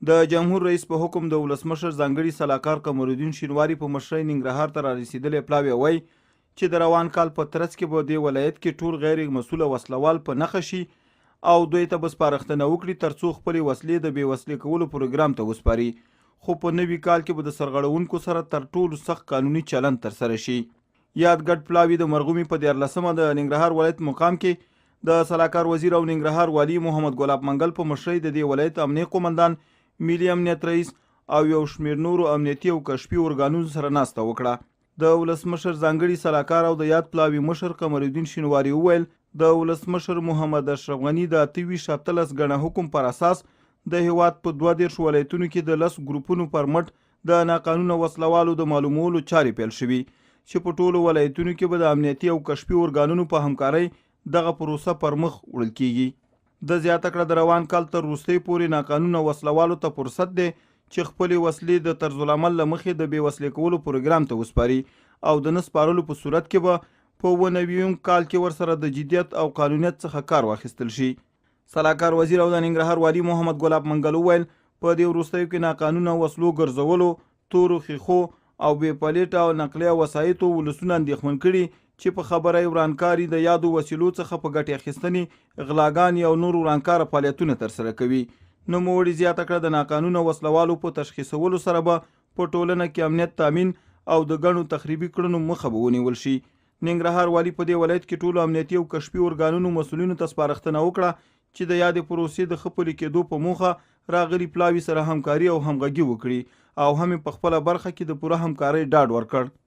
د جمهور رئیس په حکم د ولسمشر ځانګړي سلاکار قمرالدین شینواري په مشرۍ ننګرهار ته رارسېدلی پلاوی وایي چې د روان کال په ترڅ کې به دې ولایت کې ټول غیر مسوله وسلوال په نښه شي او دوی ته به سپارښتنه وکړي ترڅو خپلې وسلې د بې وسلې کولو پروګرام ته وسپاري، خو په نوي کال کې به د سرغړونکو سره تر ټولو سخت قانوني چلند ترسره شي. یاد ګډ پلاوي د مرغومي په 14مه د ننګرهار ولایت مقام کې د سلاکار وزیر او ننګرهار والي محمد ګلاب منګل په مشرۍ د دې ولایت امنیه قومندان، ملي امنیت رئیس او یو شمېر نورو امنیتي او کشفي ارګانونو سره ناسته وکړه. د ولسمشر ځانګړي سلاکار او د یاد پلاوي مشر قمرالدین شینواري وویل د ولسمشر محمد اشرف غني د 28 ګڼه حکم پر اساس د هیواد په 32 ولایتونو کې د 10 ګروپونو پر مټ د ناقانونه وسلوالو د معلومولو چارې پیل شوي چې په ټولو ولایتونو کې به د امنیتي او کشفي ارګانونو په همکارۍ دغه پروسه پر مخ وړل کیږي. د زیاته کړه د روان کال تر وروستۍ پورې ناقانونه وسلوالو ته فرصت دی چې خپلې وسلې د طرزالعمل له مخې د بې وسلې کولو پروګرام ته وسپاري او د نه سپارلو په صورت کې به په 29 کال کې ورسره د جدیت او قانونیت څخه کار واخیستل شي. سلاکار وزیر او د ننګرهار والي محمد ګلاب منګل وویل په دې وروستیو کې ناقانونه وسلو ګرځولو، تورو خیخو او بې پلیټه او نقلیه وسایطو ولسونه اندېښمن کړي چې په خبره ورانکاري د یادو وسیلو څخه په ګټې اخیستنې غلاګانې او نور ورانکاره فعالیتونه ترسره کوي. نوموړي زیاته کړه د ناقانونه وسلوالو په تشخیصولو سره به په ټولنه کې امنیت تامین او د ګڼو تخریبي کړنو مخه به ونیول شي. ننګرهار والي په دې ولایت کې ټولو امنیتي او کشفي ارګانونو مسؤلینو ته سپارښتنه وکړه چې د یادې پروسې د ښه پلي کېدو په موخه راغلي پلاوي سره همکاري او همغږي وکړي او هم په خپله برخه کې د پوره همکارۍ ډاډ ورکړ.